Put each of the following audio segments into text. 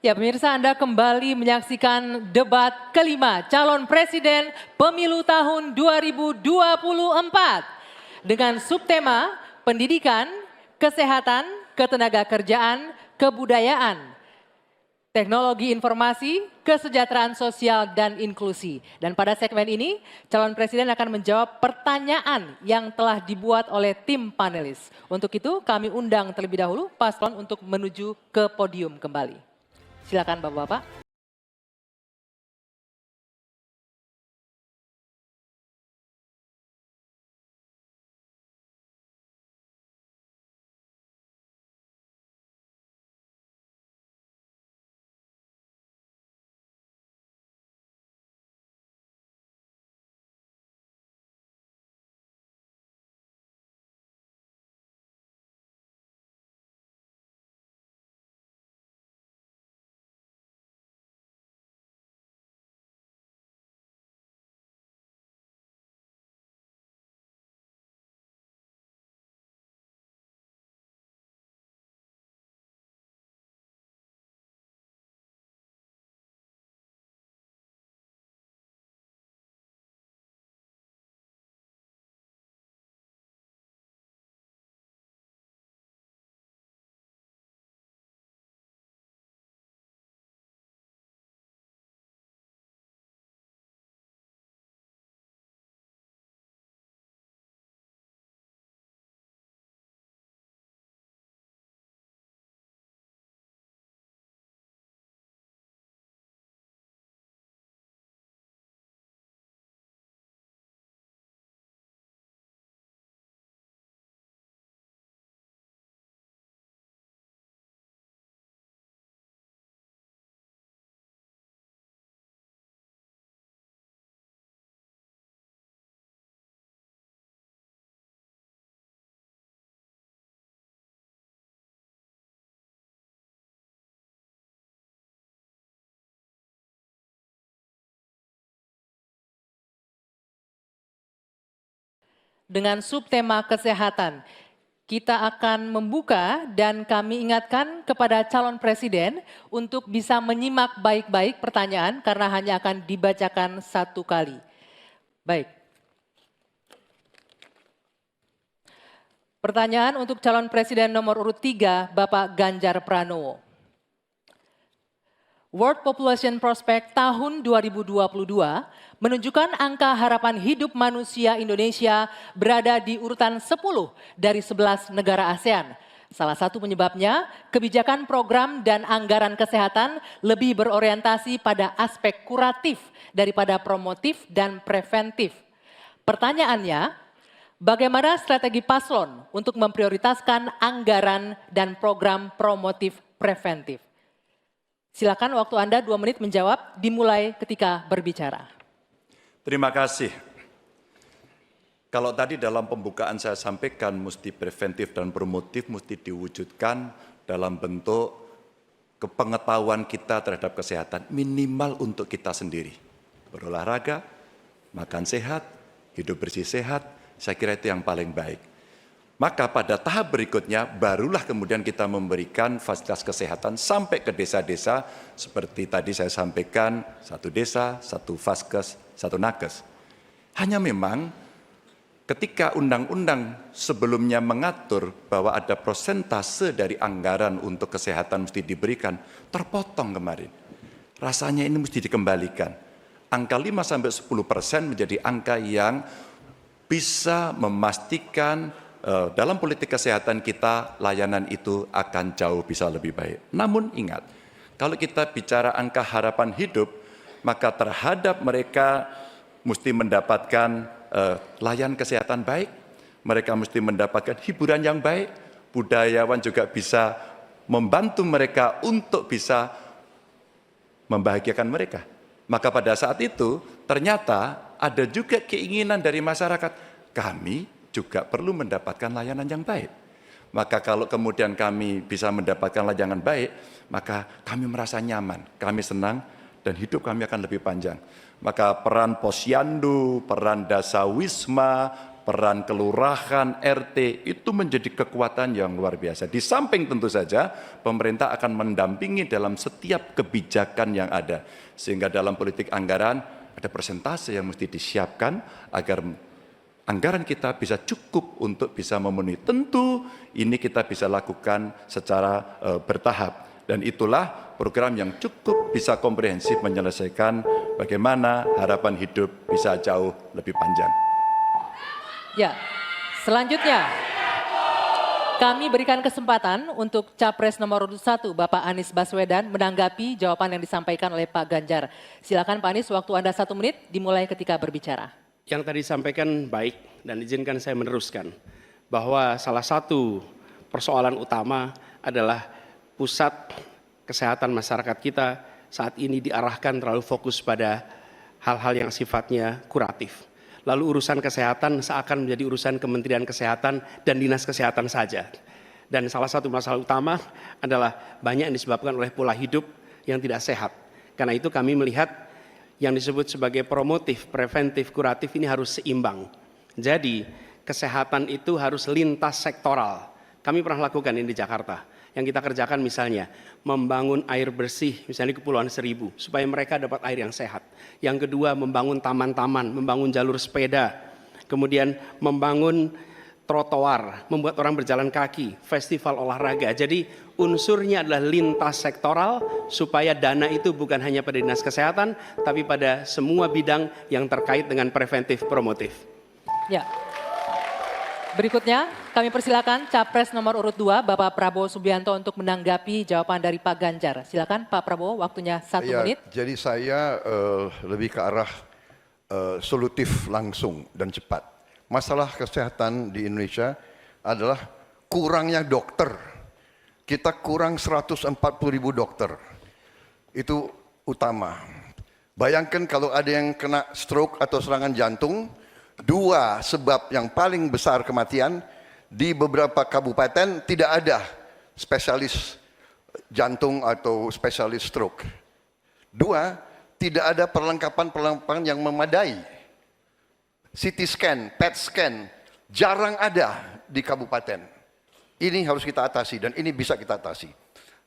Ya pemirsa, Anda kembali menyaksikan debat kelima calon presiden pemilu tahun 2024 dengan subtema pendidikan, kesehatan, ketenagakerjaan, kebudayaan, teknologi informasi, kesejahteraan sosial, dan inklusi. Dan pada segmen ini, calon presiden akan menjawab pertanyaan yang telah dibuat oleh tim panelis. Untuk itu, kami undang terlebih dahulu paslon untuk menuju ke podium kembali. Silakan Bapak-Bapak. Dengan subtema kesehatan, kita akan membuka dan kami ingatkan kepada calon presiden untuk bisa menyimak baik-baik pertanyaan karena hanya akan dibacakan satu kali. Baik. Pertanyaan untuk calon presiden nomor urut 3, Bapak Ganjar Pranowo. World Population Prospect tahun 2022 menunjukkan angka harapan hidup manusia Indonesia berada di urutan 10 dari 11 negara ASEAN. Salah satu penyebabnya, kebijakan program dan anggaran kesehatan lebih berorientasi pada aspek kuratif daripada promotif dan preventif. Pertanyaannya, bagaimana strategi paslon untuk memprioritaskan anggaran dan program promotif preventif? Silakan waktu Anda 2 menit menjawab, dimulai ketika berbicara. Terima kasih. Kalau tadi dalam pembukaan saya sampaikan mesti preventif dan promotif mesti diwujudkan dalam bentuk kepengetahuan kita terhadap kesehatan minimal untuk kita sendiri. Berolahraga, makan sehat, hidup bersih sehat, saya kira itu yang paling baik. Maka pada tahap berikutnya barulah kemudian kita memberikan fasilitas kesehatan sampai ke desa-desa seperti tadi saya sampaikan, 1 desa, 1 vaskes, 1 nakes. Hanya memang ketika undang-undang sebelumnya mengatur bahwa ada persentase dari anggaran untuk kesehatan mesti diberikan, terpotong kemarin. Rasanya ini mesti dikembalikan. Angka 5-10% menjadi angka yang bisa memastikan dalam politik kesehatan kita, layanan itu akan jauh bisa lebih baik. Namun ingat, kalau kita bicara angka harapan hidup, maka terhadap mereka mesti mendapatkan layanan kesehatan baik, mereka mesti mendapatkan hiburan yang baik, budayawan juga bisa membantu mereka untuk bisa membahagiakan mereka. Maka pada saat itu ternyata ada juga keinginan dari masyarakat, kami juga perlu mendapatkan layanan yang baik. Maka kalau kemudian kami bisa mendapatkan layanan baik, maka kami merasa nyaman, kami senang, dan hidup kami akan lebih panjang. Maka peran posyandu, peran dasawisma, peran kelurahan, RT, itu menjadi kekuatan yang luar biasa. Di samping tentu saja pemerintah akan mendampingi dalam setiap kebijakan yang ada. Sehingga dalam politik anggaran ada persentase yang mesti disiapkan agar anggaran kita bisa cukup untuk bisa memenuhi. Tentu ini kita bisa lakukan secara bertahap. Dan itulah program yang cukup bisa komprehensif menyelesaikan bagaimana harapan hidup bisa jauh lebih panjang. Ya, selanjutnya kami berikan kesempatan untuk Capres nomor urut 1 Bapak Anies Baswedan menanggapi jawaban yang disampaikan oleh Pak Ganjar. Silakan Pak Anies, waktu Anda 1 menit dimulai ketika berbicara. Yang tadi disampaikan baik dan izinkan saya meneruskan bahwa salah satu persoalan utama adalah pusat kesehatan masyarakat kita saat ini diarahkan terlalu fokus pada hal-hal yang sifatnya kuratif. Lalu urusan kesehatan seakan menjadi urusan Kementerian Kesehatan dan Dinas Kesehatan saja. Dan salah satu masalah utama adalah banyak yang disebabkan oleh pola hidup yang tidak sehat. Karena itu kami melihat yang disebut sebagai promotif, preventif, kuratif ini harus seimbang. Jadi kesehatan itu harus lintas sektoral. Kami pernah lakukan ini di Jakarta. Yang kita kerjakan misalnya membangun air bersih misalnya di Kepulauan Seribu supaya mereka dapat air yang sehat. Yang kedua membangun taman-taman, membangun jalur sepeda, kemudian membangun trotoar, membuat orang berjalan kaki, festival olahraga. Jadi unsurnya adalah lintas sektoral supaya dana itu bukan hanya pada Dinas Kesehatan tapi pada semua bidang yang terkait dengan preventif promotif. Ya. Berikutnya kami persilakan Capres nomor urut 2 Bapak Prabowo Subianto untuk menanggapi jawaban dari Pak Ganjar. Silakan Pak Prabowo, waktunya 1 menit. Jadi saya lebih ke arah solutif langsung dan cepat. Masalah kesehatan di Indonesia adalah kurangnya dokter. Kita kurang 140.000 dokter. Itu utama. Bayangkan kalau ada yang kena stroke atau serangan jantung, 2 sebab yang paling besar kematian di beberapa kabupaten tidak ada spesialis jantung atau spesialis stroke. 2, tidak ada perlengkapan yang memadai. CT scan, PET scan, jarang ada di kabupaten. Ini harus kita atasi dan ini bisa kita atasi.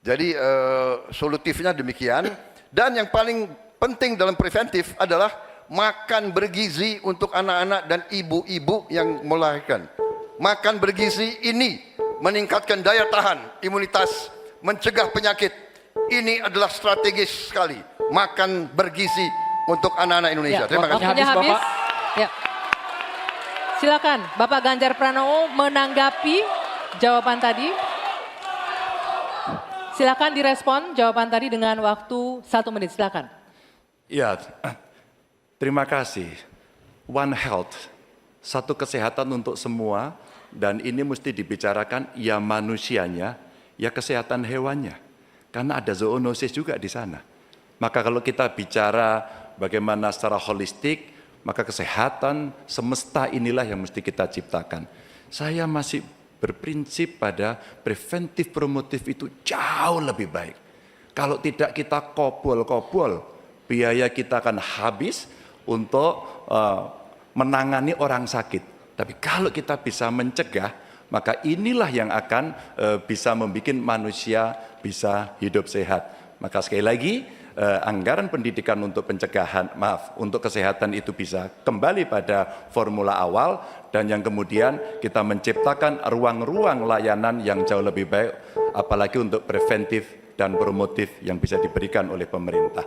Jadi solutifnya demikian. Dan yang paling penting dalam preventif adalah makan bergizi untuk anak-anak dan ibu-ibu yang melahirkan. Makan bergizi ini meningkatkan daya tahan, imunitas, mencegah penyakit. Ini adalah strategis sekali. Makan bergizi untuk anak-anak Indonesia. Ya, terima kasih. waktunya habis. Ya. Silakan Bapak Ganjar Pranowo menanggapi jawaban tadi. Silakan direspon jawaban tadi dengan waktu 1 menit. Silakan. Ya, terima kasih. One Health, satu kesehatan untuk semua, dan ini mesti dibicarakan ya manusianya, ya kesehatan hewannya. Karena ada zoonosis juga di sana. Maka kalau kita bicara bagaimana secara holistik, maka kesehatan semesta inilah yang mesti kita ciptakan. Saya masih berprinsip pada preventif promotif itu jauh lebih baik. Kalau tidak kita kobol-kobol, biaya kita akan habis untuk menangani orang sakit. Tapi kalau kita bisa mencegah, maka inilah yang akan bisa membuat manusia bisa hidup sehat. Maka sekali lagi, anggaran pendidikan untuk pencegahan, untuk kesehatan itu bisa kembali pada formula awal, dan yang kemudian kita menciptakan ruang-ruang layanan yang jauh lebih baik, apalagi untuk preventif dan promotif yang bisa diberikan oleh pemerintah.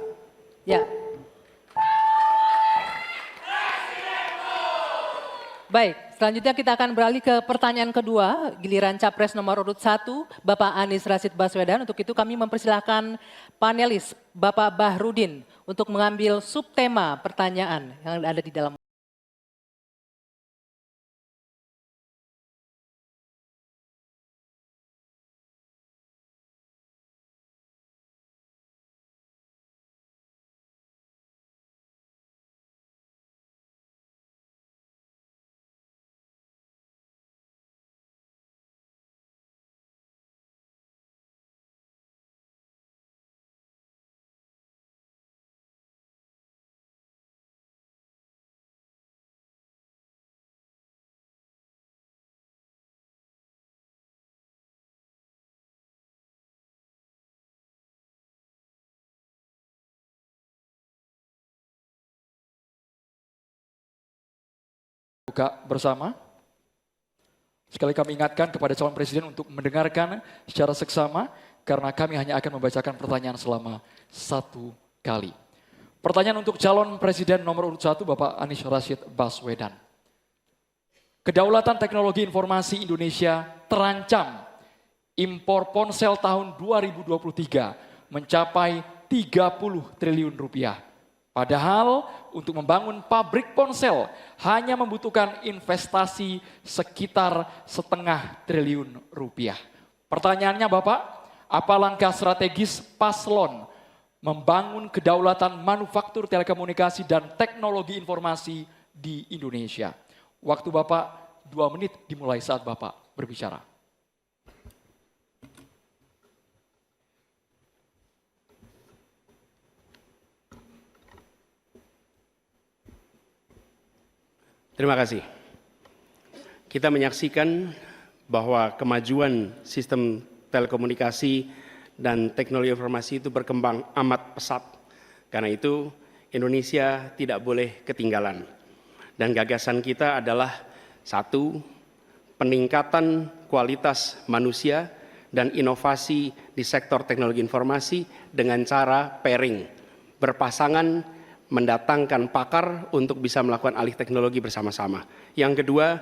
Ya. Baik, selanjutnya kita akan beralih ke pertanyaan kedua, giliran Capres nomor urut 1, Bapak Anies Rashid Baswedan. Untuk itu kami mempersilahkan panelis Bapak Bahrudin untuk mengambil subtema pertanyaan yang ada di dalam buka bersama. Sekali kami ingatkan kepada calon presiden untuk mendengarkan secara seksama karena kami hanya akan membacakan pertanyaan selama 1 kali. Pertanyaan untuk calon presiden nomor urut 1 Bapak Anies Rashid Baswedan. Kedaulatan teknologi informasi Indonesia terancam. Impor ponsel tahun 2023 mencapai 30 triliun rupiah. Padahal untuk membangun pabrik ponsel hanya membutuhkan investasi sekitar 0,5 triliun rupiah. Pertanyaannya Bapak, apa langkah strategis Paslon membangun kedaulatan manufaktur telekomunikasi dan teknologi informasi di Indonesia? Waktu Bapak 2 menit dimulai saat Bapak berbicara. Terima kasih. Kita menyaksikan bahwa kemajuan sistem telekomunikasi dan teknologi informasi itu berkembang amat pesat. Karena itu Indonesia tidak boleh ketinggalan. Dan gagasan kita adalah 1, peningkatan kualitas manusia dan inovasi di sektor teknologi informasi dengan cara pairing, berpasangan, mendatangkan pakar untuk bisa melakukan alih teknologi bersama-sama. Yang kedua,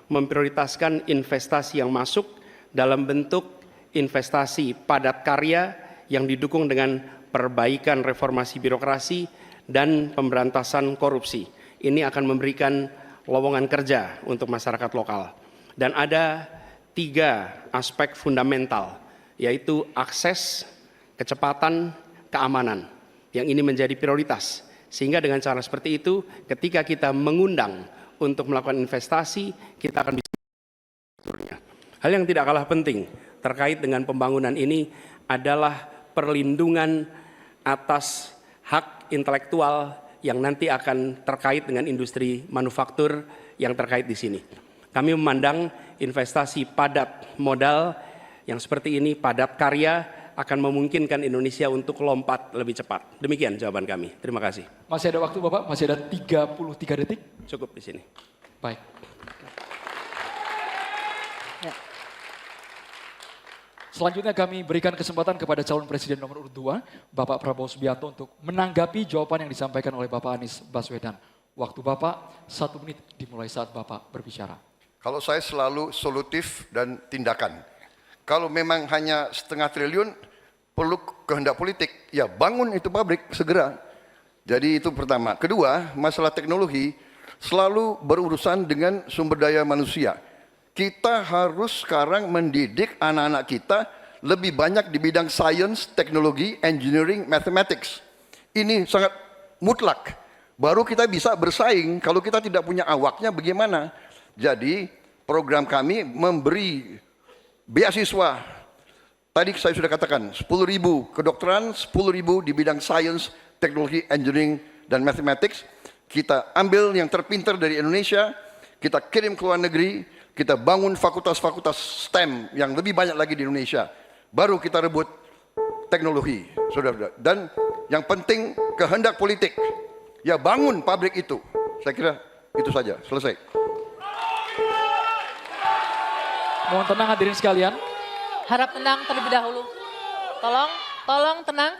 memprioritaskan investasi yang masuk dalam bentuk investasi padat karya yang didukung dengan perbaikan reformasi birokrasi dan pemberantasan korupsi. Ini akan memberikan lowongan kerja untuk masyarakat lokal. Dan ada 3 aspek fundamental, yaitu akses, kecepatan, keamanan. Yang ini menjadi prioritas. Sehingga dengan cara seperti itu, ketika kita mengundang untuk melakukan investasi, kita akan bisa mengaturnya. Hal yang tidak kalah penting terkait dengan pembangunan ini adalah perlindungan atas hak intelektual yang nanti akan terkait dengan industri manufaktur yang terkait di sini. Kami memandang investasi padat modal yang seperti ini, padat karya, akan memungkinkan Indonesia untuk lompat lebih cepat. Demikian jawaban kami. Terima kasih. Masih ada waktu Bapak? Masih ada 33 detik? Cukup di sini. Baik. Ya. Selanjutnya kami berikan kesempatan kepada calon presiden nomor urut 2, Bapak Prabowo Subianto untuk menanggapi jawaban yang disampaikan oleh Bapak Anies Baswedan. Waktu Bapak 1 menit dimulai saat Bapak berbicara. Kalau saya selalu solutif dan tindakan. Kalau memang hanya 0,5 triliun, perlu kehendak politik, ya bangun itu pabrik segera. Jadi itu pertama. Kedua, masalah teknologi selalu berurusan dengan sumber daya manusia. Kita harus sekarang mendidik anak-anak kita lebih banyak di bidang science, teknologi, engineering, mathematics. Ini sangat mutlak. Baru kita bisa bersaing. Kalau kita tidak punya awaknya bagaimana? Jadi program kami memberi beasiswa, tadi saya sudah katakan 10.000 kedokteran, 10.000 di bidang science, teknologi, engineering, dan mathematics. Kita ambil yang terpintar dari Indonesia, kita kirim ke luar negeri, kita bangun fakultas-fakultas STEM yang lebih banyak lagi di Indonesia. Baru kita rebut teknologi, saudara-saudara. Dan yang penting kehendak politik, ya bangun pabrik itu. Saya kira itu saja, selesai. Mohon tenang hadirin sekalian. Harap tenang terlebih dahulu. Tolong tenang.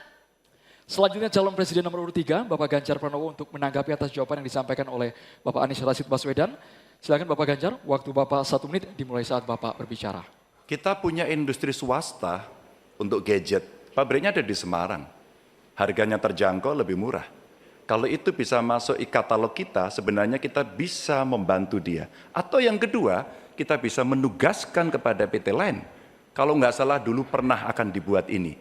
Selanjutnya calon presiden nomor urut 3, Bapak Ganjar Pranowo untuk menanggapi atas jawaban yang disampaikan oleh Bapak Anies Rashid Baswedan. Silakan Bapak Ganjar, waktu Bapak 1 menit dimulai saat Bapak berbicara. Kita punya industri swasta untuk gadget. Pabriknya ada di Semarang. Harganya terjangkau, lebih murah. Kalau itu bisa masuk e-katalog kita, sebenarnya kita bisa membantu dia. Atau yang kedua, kita bisa menugaskan kepada PT lain. Kalau nggak salah dulu pernah akan dibuat ini.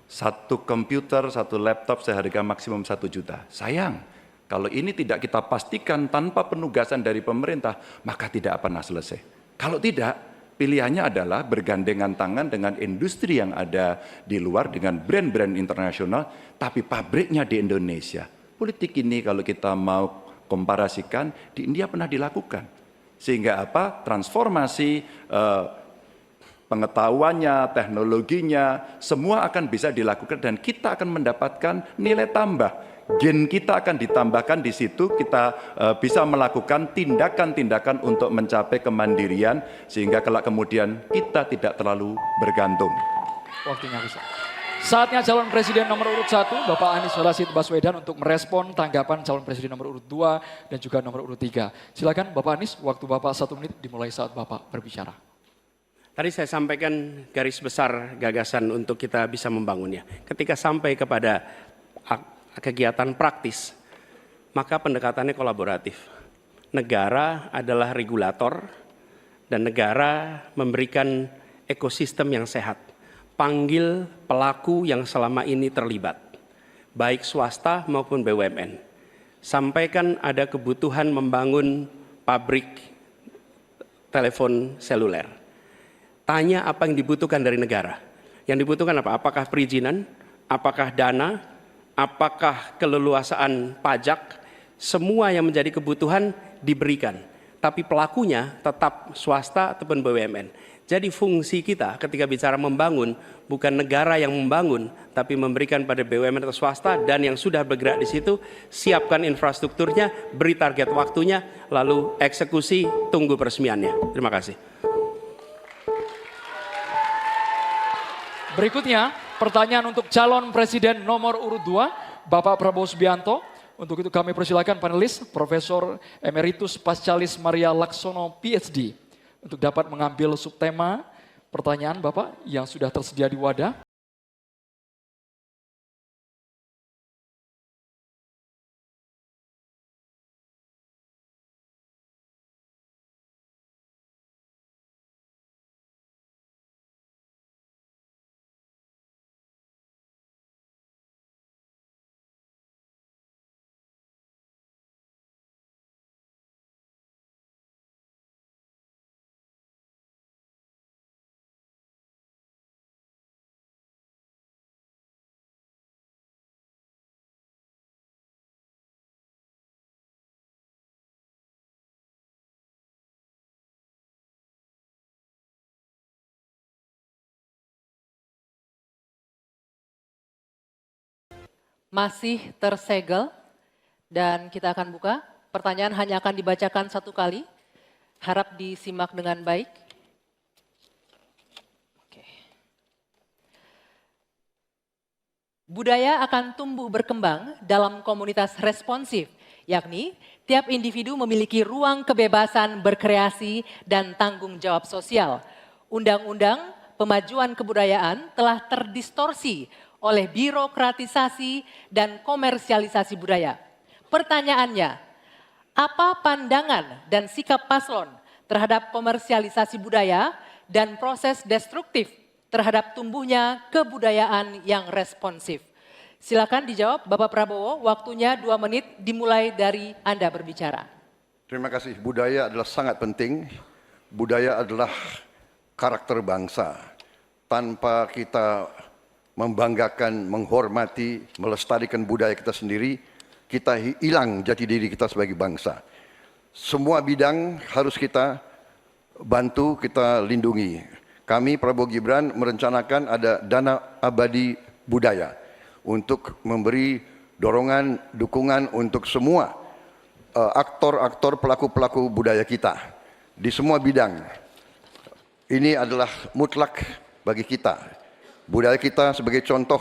1 komputer, 1 laptop seharga maksimum 1 juta. Sayang, kalau ini tidak kita pastikan tanpa penugasan dari pemerintah, maka tidak pernah selesai. Kalau tidak, pilihannya adalah bergandengan tangan dengan industri yang ada di luar, dengan brand-brand internasional, tapi pabriknya di Indonesia. Politik ini kalau kita mau komparasikan, di India pernah dilakukan. Sehingga apa? Transformasi pengetahuannya, teknologinya, semua akan bisa dilakukan dan kita akan mendapatkan nilai tambah. gen kita akan ditambahkan di situ, kita bisa melakukan tindakan-tindakan untuk mencapai kemandirian sehingga kelak kemudian kita tidak terlalu bergantung. Waktunya habis. Saatnya calon presiden nomor urut 1, Bapak Anies Rashid Baswedan untuk merespon tanggapan calon presiden nomor urut 2 dan juga nomor urut 3. Silakan Bapak Anies, waktu Bapak 1 menit dimulai saat Bapak berbicara. Tadi saya sampaikan garis besar gagasan untuk kita bisa membangunnya. Ketika sampai kepada kegiatan praktis, maka pendekatannya kolaboratif. Negara adalah regulator dan negara memberikan ekosistem yang sehat. Panggil pelaku yang selama ini terlibat, baik swasta maupun BUMN. Sampaikan ada kebutuhan membangun pabrik telepon seluler. Tanya apa yang dibutuhkan dari negara. Yang dibutuhkan apa? Apakah perizinan? Apakah dana? Apakah keleluasaan pajak? Semua yang menjadi kebutuhan diberikan. Tapi pelakunya tetap swasta ataupun BUMN. Jadi fungsi kita ketika bicara membangun, bukan negara yang membangun, tapi memberikan pada BUMN atau swasta dan yang sudah bergerak di situ, siapkan infrastrukturnya, beri target waktunya, lalu eksekusi, tunggu peresmiannya. Terima kasih. Berikutnya, pertanyaan untuk calon presiden nomor urut 2, Bapak Prabowo Subianto. Untuk itu kami persilakan panelis, Profesor Emeritus Pascalis Maria Laksono, PhD. Untuk dapat mengambil subtema pertanyaan Bapak yang sudah tersedia di wadah. Masih tersegel dan kita akan buka. Pertanyaan hanya akan dibacakan 1 kali. Harap disimak dengan baik. Oke. Budaya akan tumbuh berkembang dalam komunitas responsif, yakni tiap individu memiliki ruang kebebasan berkreasi dan tanggung jawab sosial. Undang-undang Pemajuan Kebudayaan telah terdistorsi oleh birokratisasi dan komersialisasi budaya. Pertanyaannya, apa pandangan dan sikap paslon terhadap komersialisasi budaya dan proses destruktif terhadap tumbuhnya kebudayaan yang responsif? Silakan dijawab Bapak Prabowo, waktunya 2 menit dimulai dari Anda berbicara. Terima kasih. Budaya adalah sangat penting. Budaya adalah karakter bangsa. Tanpa kita membanggakan, menghormati, melestarikan budaya kita sendiri, kita hilang jati diri kita sebagai bangsa. Semua bidang harus kita bantu, kita lindungi. Kami Prabowo Gibran merencanakan ada dana abadi budaya untuk memberi dorongan, dukungan untuk semua aktor-aktor, pelaku-pelaku budaya kita di semua bidang. Ini adalah mutlak bagi kita. Budaya kita sebagai contoh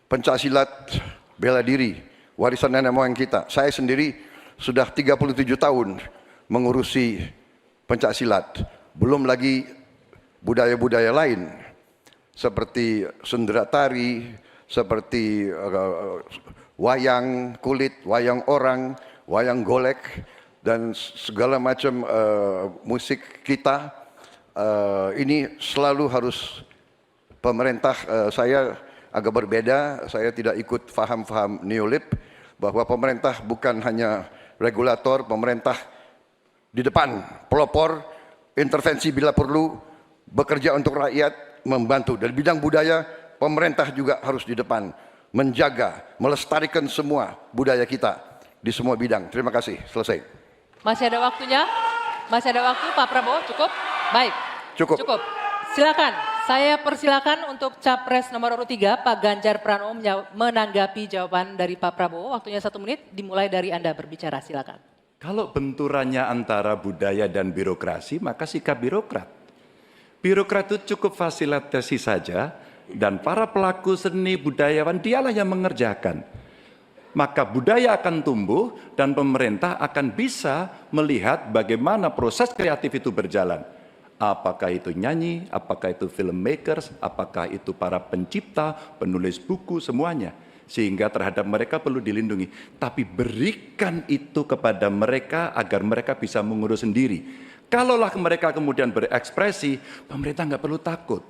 pencaksilat, bela diri, warisan nenek moyang kita. Saya sendiri sudah 37 tahun mengurusi pencaksilat. Belum lagi budaya-budaya lain seperti sendera tari, seperti wayang kulit, wayang orang, wayang golek, dan segala macam musik kita. Ini selalu harus pemerintah. Saya agak berbeda, saya tidak ikut faham-faham neolib bahwa pemerintah bukan hanya regulator, pemerintah di depan, pelopor, intervensi bila perlu, bekerja untuk rakyat, membantu. Dari bidang budaya, pemerintah juga harus di depan, menjaga, melestarikan semua budaya kita di semua bidang. Terima kasih, selesai. Masih ada waktunya? Masih ada waktu Pak Prabowo, cukup? Baik. Cukup. Cukup. Silakan Saya persilakan untuk Capres nomor urut 3, Pak Ganjar Pranowo menanggapi jawaban dari Pak Prabowo. Waktunya 1 menit, dimulai dari Anda berbicara, silakan. Kalau benturannya antara budaya dan birokrasi, maka sikap birokrat. Birokrat itu cukup fasilitasi saja, dan para pelaku seni budayawan dialah yang mengerjakan. Maka budaya akan tumbuh dan pemerintah akan bisa melihat bagaimana proses kreatif itu berjalan. Apakah itu nyanyi, apakah itu filmmakers, apakah itu para pencipta, penulis buku, semuanya. Sehingga terhadap mereka perlu dilindungi. Tapi berikan itu kepada mereka agar mereka bisa mengurus sendiri. Kalaulah mereka kemudian berekspresi, pemerintah nggak perlu takut.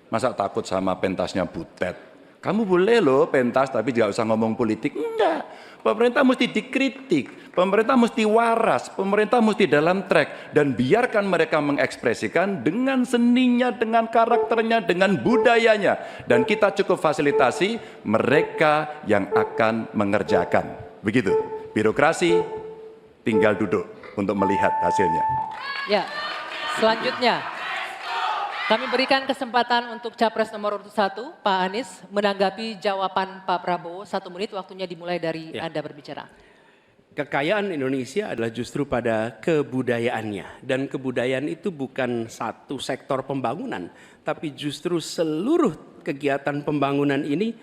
Masa takut sama pentasnya Butet? Kamu boleh loh pentas tapi nggak usah ngomong politik. Enggak. Pemerintah mesti dikritik, pemerintah mesti waras, pemerintah mesti dalam track. Dan biarkan mereka mengekspresikan dengan seninya, dengan karakternya, dengan budayanya. Dan kita cukup fasilitasi mereka yang akan mengerjakan. Begitu, birokrasi tinggal duduk untuk melihat hasilnya. Ya, selanjutnya kami berikan kesempatan untuk Capres nomor urut 1, Pak Anies, menanggapi jawaban Pak Prabowo. 1 menit, waktunya dimulai dari Anda berbicara. Kekayaan Indonesia adalah justru pada kebudayaannya. Dan kebudayaan itu bukan satu sektor pembangunan, tapi justru seluruh kegiatan pembangunan ini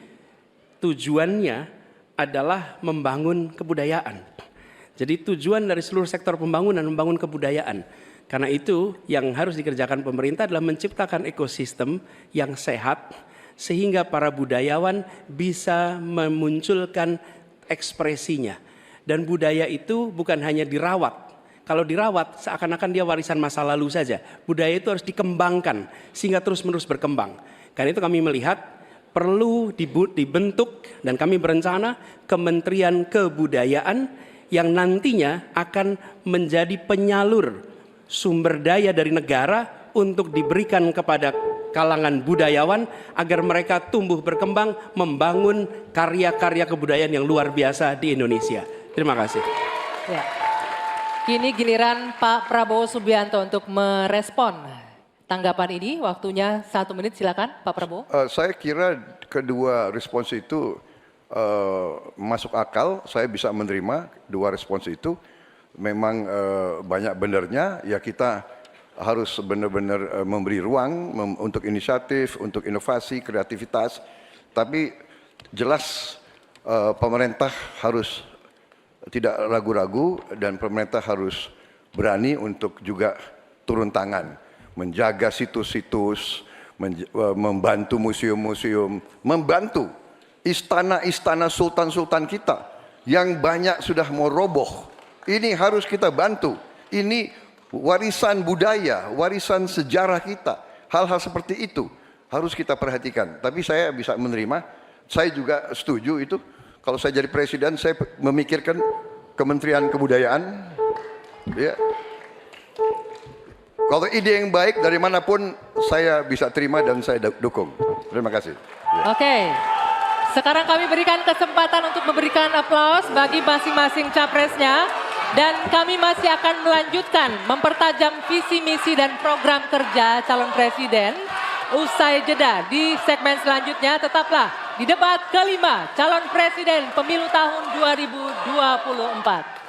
tujuannya adalah membangun kebudayaan. Jadi tujuan dari seluruh sektor pembangunan membangun kebudayaan. Karena itu yang harus dikerjakan pemerintah adalah menciptakan ekosistem yang sehat sehingga para budayawan bisa memunculkan ekspresinya. Dan budaya itu bukan hanya dirawat. Kalau dirawat seakan-akan dia warisan masa lalu saja. Budaya itu harus dikembangkan sehingga terus-menerus berkembang. Karena itu kami melihat perlu dibentuk dan kami berencana Kementerian Kebudayaan yang nantinya akan menjadi penyalur sumber daya dari negara untuk diberikan kepada kalangan budayawan agar mereka tumbuh berkembang membangun karya-karya kebudayaan yang luar biasa di Indonesia. Terima kasih. Ya. Kini giliran Pak Prabowo Subianto untuk merespon tanggapan ini. Waktunya 1 menit, silakan Pak Prabowo. Saya kira kedua respons itu masuk akal, saya bisa menerima dua respons itu. Memang banyak benarnya, ya kita harus benar-benar memberi ruang untuk inisiatif, untuk inovasi, kreativitas. Tapi jelas pemerintah harus tidak ragu-ragu dan pemerintah harus berani untuk juga turun tangan. Menjaga situs-situs, membantu museum-museum, membantu istana-istana sultan-sultan kita yang banyak sudah mau roboh. Ini harus kita bantu. Ini warisan budaya, warisan sejarah kita. Hal-hal seperti itu harus kita perhatikan. Tapi saya bisa menerima, saya juga setuju itu. Kalau saya jadi presiden, saya memikirkan Kementerian Kebudayaan. Ya. Kalau ide yang baik dari manapun, saya bisa terima dan saya dukung. Terima kasih. Ya. Oke. Sekarang kami berikan kesempatan untuk memberikan aplaus bagi masing-masing capresnya. Dan kami masih akan melanjutkan mempertajam visi, misi, dan program kerja calon presiden. Usai jeda di segmen selanjutnya, tetaplah di debat kelima calon presiden pemilu tahun 2024.